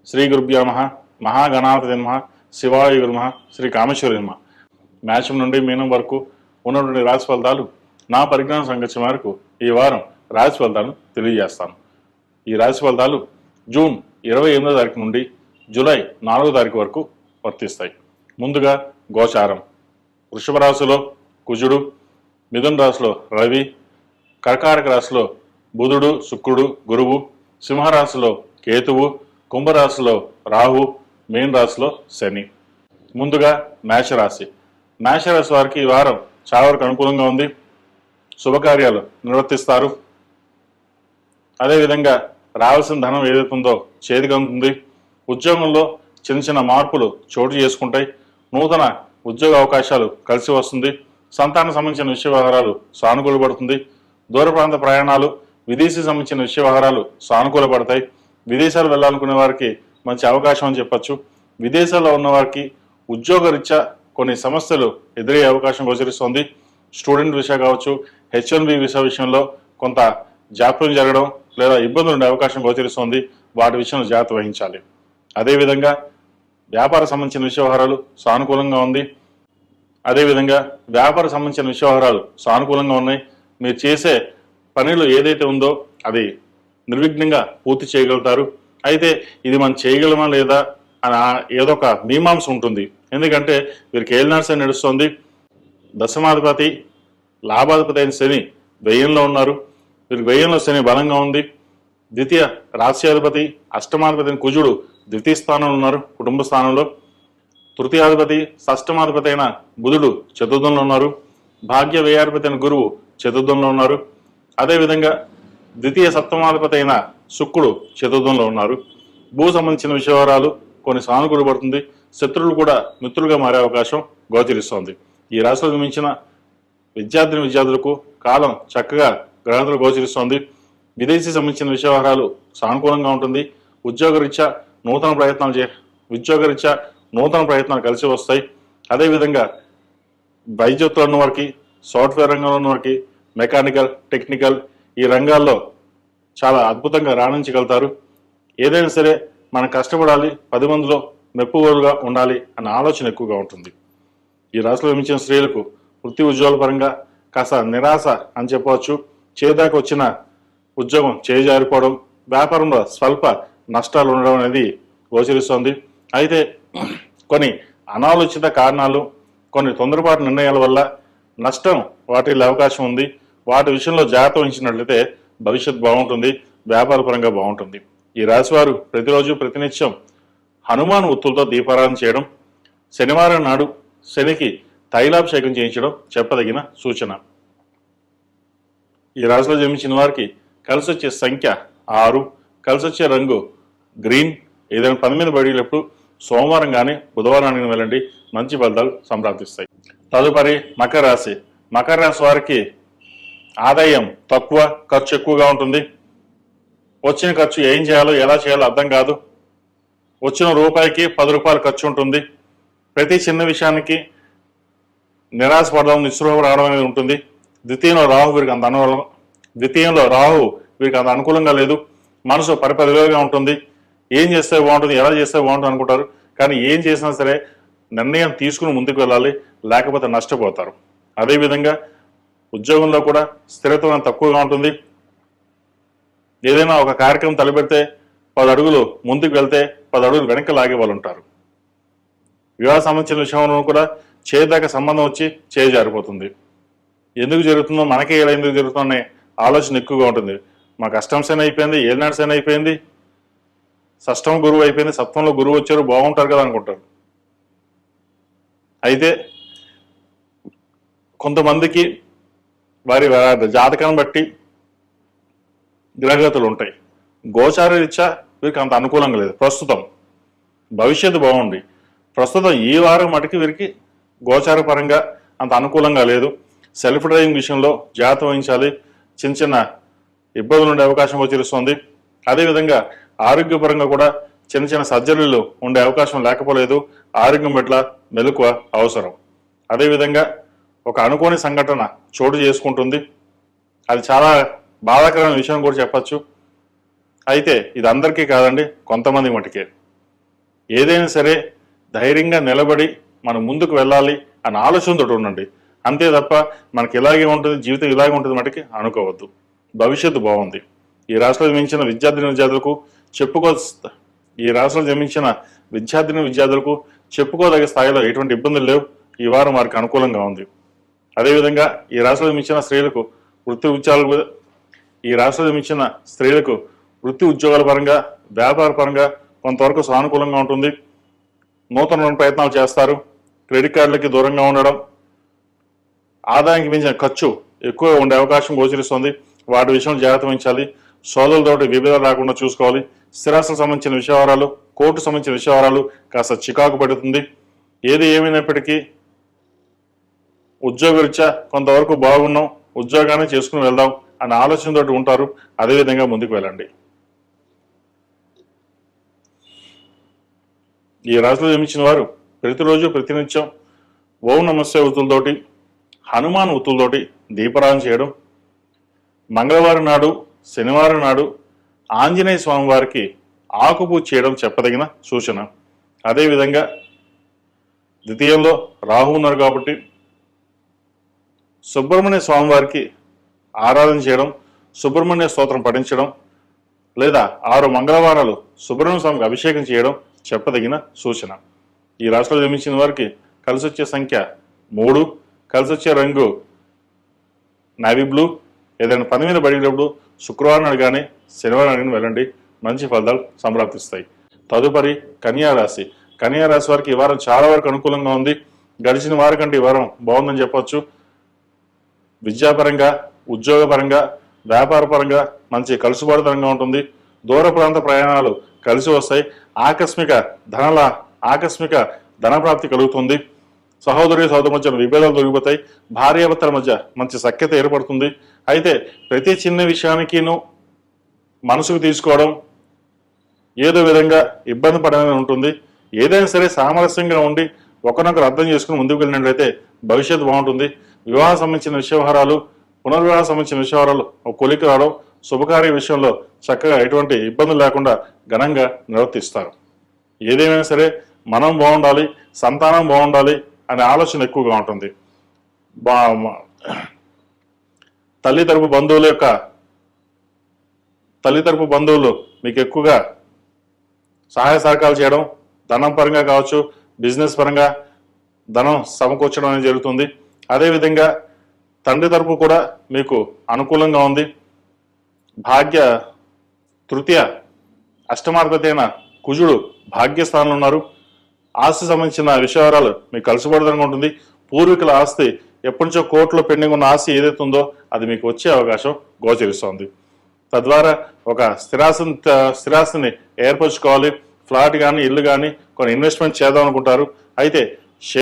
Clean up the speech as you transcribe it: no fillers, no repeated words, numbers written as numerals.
శ్రీ గురుభ్యో నమః. మహాగణాధిపతయే నమః. శివాయ నమః. శ్రీ కామేశ్వరాయ నమః. మేషం నుండి మీనం వరకు ఉన్నటువంటి రాశి ఫలితాలు నా పరిజ్ఞానం సంగతి మేరకు ఈ వారం రాశి ఫలితాలను తెలియజేస్తాను. ఈ రాశి ఫలితాలు జూన్ 28వ తారీఖు నుండి జూలై 4వ తారీఖు వరకు వర్తిస్తాయి. ముందుగా గోచారం. వృషభ రాశిలో కుజుడు, మిథున రాశిలో రవి, కర్కాటక రాశిలో బుధుడు, శుక్రుడు, గురువు, సింహరాశిలో కేతువు, కుంభరాశిలో రాహు, మీన రాశిలో శని. ముందుగా మేషరాశి. మేషరాశి వారికి ఈ వారం చాలా వరకు అనుకూలంగా ఉంది. శుభకార్యాలు నిర్వర్తిస్తారు. అదేవిధంగా రావాల్సిన ధనం ఏదైతే ఉందో చేతికి అందుతుంది. ఉద్యోగంలో చిన్న చిన్న మార్పులు చోటు చేసుకుంటాయి. నూతన ఉద్యోగ అవకాశాలు కలిసి వస్తుంది. సంతానం సంబంధించిన విషయ వ్యవహారాలు సానుకూలపడుతుంది. దూర ప్రాంత ప్రయాణాలు, విదేశీ సంబంధించిన విషయ వ్యవహారాలు సానుకూలపడతాయి. విదేశాలు వెళ్ళాలనుకునే వారికి మంచి అవకాశం అని చెప్పచ్చు. విదేశాల్లో ఉన్న వారికి ఉద్యోగరీత్యా కొన్ని సమస్యలు ఎదురయ్యే అవకాశం గోచరిస్తుంది. స్టూడెంట్ వీసా కావచ్చు, H1B వీసా విషయంలో కొంత జాప్యం జరగడం లేదా ఇబ్బందులు ఉండే అవకాశం గోచరిస్తుంది. వాటి విషయంలో జాగ్రత్త వహించాలి. అదేవిధంగా వ్యాపార సంబంధించిన విషయ వ్యవహారాలు సానుకూలంగా ఉంది. అదేవిధంగా వ్యాపార సంబంధించిన విషయ వ్యవహారాలు సానుకూలంగా ఉన్నాయి. మీరు చేసే పనులు ఏదైతే ఉందో అది నిర్విఘ్నంగా పూర్తి చేయగలుగుతారు. అయితే ఇది మనం చేయగలమా లేదా అని ఏదో ఒక మీమాంస ఉంటుంది. ఎందుకంటే వీరికి ఏలినాడ్స్ నడుస్తుంది. దశమాధిపతి, లాభాధిపతి అయిన శని వ్యయంలో ఉన్నారు. వీరికి వ్యయంలో శని బలంగా ఉంది. ద్వితీయ రాశ్యాధిపతి, అష్టమాధిపతి అయిన కుజుడు ద్వితీయ స్థానంలో ఉన్నారు, కుటుంబ స్థానంలో. తృతీయాధిపతి, షష్టమాధిపతి అయిన బుధుడు చతుర్థంలో ఉన్నారు. భాగ్య వ్యయాధిపతి అయిన గురువు చతుర్థంలో ఉన్నారు. అదేవిధంగా ద్వితీయ సప్తమాధిపతి అయిన శుక్రుడు చతుర్థంలో ఉన్నారు. భూ సంబంధించిన విషయాలు కొన్ని సానుకూలపడుతుంది. శత్రువులు కూడా మిత్రులుగా మారే అవకాశం గోచరిస్తోంది. ఈ రాశిలో జన్మించిన విద్యార్థులకు కాలం చక్కగా గ్రహణతలు గోచరిస్తోంది. విదేశీ సంబంధించిన విషయాలు సానుకూలంగా ఉంటుంది. ఉద్యోగరీత్యా నూతన ప్రయత్నాలు కలిసి వస్తాయి. అదేవిధంగా వైద్యులు ఉన్న వారికి, సాఫ్ట్వేర్ రంగంలో ఉన్న వారికి, మెకానికల్, టెక్నికల్ ఈ రంగాల్లో చాలా అద్భుతంగా రాణించగలుగుతారు. ఏదైనా సరే మనం కష్టపడాలి, 10 మందిలో మెప్పుగా ఉండాలి అన్న ఆలోచన ఎక్కువగా ఉంటుంది. ఈ రాశిలో జన్మించిన స్త్రీలకు వృత్తి ఉద్యోగాల పరంగా కాస్త నిరాశ అని చెప్పవచ్చు. చేదాకా వచ్చిన ఉద్యోగం చేజారిపోవడం, వ్యాపారంలో స్వల్ప నష్టాలు ఉండడం అనేది గోచరిస్తోంది. అయితే కొన్ని అనాలోచిత కారణాలు, కొన్ని తొందరపాటు నిర్ణయాల వల్ల నష్టం వాటిల్లే అవకాశం ఉంది. వాటి విషయంలో జాగ్రత్త వహించినట్లయితే భవిష్యత్ బాగుంటుంది, వ్యాపార పరంగా బాగుంటుంది. ఈ రాశివారు ప్రతిరోజు ప్రతినిత్యం హనుమాన్ ఒత్తులతో దీపారాధన చేయడం, శనివారం నాడు శనికి తైలాభిషేకం చేయించడం చెప్పదగిన సూచన. ఈ రాశిలో జన్మించిన వారికి కలిసి వచ్చే సంఖ్య 6, కలిసి వచ్చే రంగు గ్రీన్. ఏదైనా పని మీద బయటప్పుడు సోమవారం కానీ బుధవారానికి వెళ్ళండి, మంచి ఫలితాలు సంప్రాప్తిస్తాయి. తదుపరి మకర రాశి. మకర రాశి వారికి ఆదాయం తక్కువ, ఖర్చు ఎక్కువగా ఉంటుంది. వచ్చిన ఖర్చు ఏం చేయాలో ఎలా చేయాలో అర్థం కాదు. వచ్చిన రూపాయికి 10 రూపాయలు ఖర్చు ఉంటుంది. ప్రతి చిన్న విషయానికి నిరాశపడడం, నిస్పృహ రావడం అనేది ఉంటుంది. ద్వితీయంలో రాహు వీరికి అంత అనుకూలంగా లేదు. మనసు పరిపరిగా ఉంటుంది. ఏం చేస్తే బాగుంటుంది, ఎలా చేస్తే బాగుంటుంది అనుకుంటారు. కానీ ఏం చేసినా సరే నిర్ణయం తీసుకుని ముందుకు వెళ్ళాలి, లేకపోతే నష్టపోతారు. అదేవిధంగా ఉద్యోగంలో కూడా స్థిరత్వం తక్కువగా ఉంటుంది. ఏదైనా ఒక కార్యక్రమం తలపెడితే 10 అడుగులు ముందుకు వెళ్తే 10 అడుగులు వెనక్కి లాగే వాళ్ళు ఉంటారు. వివాహ సంబంధించిన విషయంలో కూడా చేదాకా సంబంధం వచ్చి జారిపోతుంది. ఎందుకు జరుగుతుందో, మనకే ఇలా ఎందుకు జరుగుతుందో అనే ఆలోచన ఎక్కువగా ఉంటుంది. మాకు అష్టం శని అయిపోయింది, ఏలినాడు శని అయిపోయింది, షష్టమ గురువు అయిపోయింది, సప్తంలో గురువు వచ్చారు, బాగుంటారు కదా అనుకుంటారు. అయితే కొంతమందికి వారి జాతకాన్ని బట్టి గ్రహగతులు ఉంటాయి. గోచార రీత్యా వీరికి అంత అనుకూలంగా లేదు ప్రస్తుతం. భవిష్యత్తు బాగుంది. ప్రస్తుతం ఈ వారం మటుకు వీరికి గోచార పరంగా అంత అనుకూలంగా లేదు. సెల్ఫ్ డ్రైవింగ్ విషయంలో జాగ్రత్త వహించాలి. చిన్న చిన్న ఇబ్బందులు ఉండే అవకాశం గోచరిస్తుంది. అదేవిధంగా ఆరోగ్యపరంగా కూడా చిన్న చిన్న సర్జరీలు ఉండే అవకాశం లేకపోలేదు. ఆరోగ్యం పట్ల మెలకువ అవసరం. అదేవిధంగా ఒక అనుకోని సంఘటన చోటు చేసుకుంటుంది. అది చాలా బాధాకరమైన విషయం కూడా చెప్పచ్చు. అయితే ఇది అందరికీ కాదండి, కొంతమంది మటుకే. ఏదైనా సరే ధైర్యంగా నిలబడి మనం ముందుకు వెళ్ళాలి అన్న ఆలోచనతో ఉండండి. అంతే తప్ప మనకి ఇలాగే ఉంటుంది, జీవితం ఇలాగే ఉంటుంది మటుకి అనుకోవద్దు. భవిష్యత్తు బాగుంది. ఈ రాష్ట్రంలో జన్మించిన విద్యార్థులకు ఈ రాష్ట్రంలో జన్మించిన విద్యార్థులకు చెప్పుకోదగ్గ స్థాయిలో ఎటువంటి ఇబ్బందులు లేవు. ఈ వారం వారికి అనుకూలంగా ఉంది. అదేవిధంగా ఈ రాష్ట్రంలో జన్మించిన స్త్రీలకు వృత్తి ఉద్యోగాల పరంగా, వ్యాపార పరంగా కొంతవరకు సానుకూలంగా ఉంటుంది. నూతన ప్రయత్నాలు చేస్తారు. క్రెడిట్ కార్డులకి దూరంగా ఉండడం, ఆదాయానికి మించిన ఖర్చు ఎక్కువ ఉండే అవకాశం గోచరిస్తుంది. వాటి విషయంలో జాగ్రత్త వహించాలి. సోదరులతోటి విభేదాలు రాకుండా చూసుకోవాలి. స్థిరాస్తులకు సంబంధించిన విషయవరాలు, కోర్టు సంబంధించిన విషయవరాలు కాస్త చికాకు పడుతుంది. ఏది ఏమైనప్పటికీ ఉద్యోగరీత్యా కొంతవరకు బాగున్నాం, ఉద్యోగాన్ని చేసుకుని వెళ్దాం అనే ఆలోచనతో ఉంటారు. అదేవిధంగా ముందుకు వెళ్ళండి. ఈ రాశిలో జన్మించిన వారు ప్రతిరోజు ప్రతినిత్యం ఓం నమస్తే ఒత్తులతోటి, హనుమాన్ ఒత్తులతోటి దీపారాధన చేయడం, మంగళవారం నాడు, శనివారం నాడు ఆంజనేయ స్వామి వారికి ఆకుపూజ చేయడం చెప్పదగిన సూచన. అదేవిధంగా ద్వితీయంలో రాహు ఉన్నారు కాబట్టి సుబ్రహ్మణ్య స్వామి వారికి ఆరాధన చేయడం, సుబ్రహ్మణ్య స్తోత్రం పఠించడం, లేదా 6 మంగళవారాలు సుబ్రహ్మణ్య స్వామికి అభిషేకం చేయడం చెప్పదగిన సూచన. ఈ రాశిలో జన్మించిన వారికి కలిసి వచ్చే సంఖ్య 3, కలిసి వచ్చే రంగు నావీ బ్లూ. ఏదైనా పని మీద బడినప్పుడు శుక్రవారం నాడు కానీ శనివారం నాడు కానీ వెళ్ళండి, మంచి ఫలితాలు సంప్రాప్తిస్తాయి. తదుపరి కన్యారాశి. కన్యారాశి వారికి ఈ వారం చాలా వరకు అనుకూలంగా ఉంది. గడిచిన వారం కంటే ఈ వారం బాగుందని చెప్పొచ్చు. విద్యాపరంగా, ఉద్యోగపరంగా, వ్యాపార పరంగా మంచి కలుసుబాటుతనంగా ఉంటుంది. దూర ప్రాంత ప్రయాణాలు కలిసి వస్తాయి. ఆకస్మిక ధనప్రాప్తి కలుగుతుంది. సహోదరుల మధ్య విభేదాలు దొరికిపోతాయి. భార్యాభర్తల మధ్య మంచి సఖ్యత ఏర్పడుతుంది. అయితే ప్రతి చిన్న విషయానికిను మనసుకు తీసుకోవడం, ఏదో విధంగా ఇబ్బంది పడడం ఉంటుంది. ఏదైనా సరే సామరస్యంగా ఉండి ఒకరినొకరు అర్థం చేసుకుని ముందుకు వెళ్ళినట్లయితే భవిష్యత్తు బాగుంటుంది. వివాహం సంబంధించిన విషయవహారాలు, పునర్వివాహం సంబంధించిన విషయవహారాలు ఒక కొలికి రావడం, శుభకార్య విషయంలో చక్కగా ఎటువంటి ఇబ్బందులు లేకుండా ఘనంగా నిర్వర్తిస్తారు. ఏదేమైనా సరే మనం బాగుండాలి, సంతానం బాగుండాలి అనే ఆలోచన ఎక్కువగా ఉంటుంది. తల్లి తరపు బంధువులు మీకు ఎక్కువగా సహాయ సహకారాలు చేయడం, ధనం పరంగా కావచ్చు, బిజినెస్ పరంగా ధనం సమకూర్చడం అనేది జరుగుతుంది. అదేవిధంగా తండ్రి తరపు కూడా మీకు అనుకూలంగా ఉంది. భాగ్య తృతీయ అష్టమాధిపతి అయిన కుజుడు భాగ్యస్థానంలో ఉన్నారు. ఆస్తి సంబంధించిన విషయాలు మీకు కలిసిపడదంగా ఉంటుంది. పూర్వీకుల ఆస్తి, ఎప్పటి నుంచో కోర్టులో పెండింగ్ ఉన్న ఆస్తి ఏదైతే ఉందో అది మీకు వచ్చే అవకాశం గోచరిస్తోంది. తద్వారా ఒక స్థిరాస్తిని ఏర్పరచుకోవాలి. ఫ్లాట్ కానీ, ఇల్లు కానీ కొన్ని ఇన్వెస్ట్మెంట్ చేద్దాం అనుకుంటారు. అయితే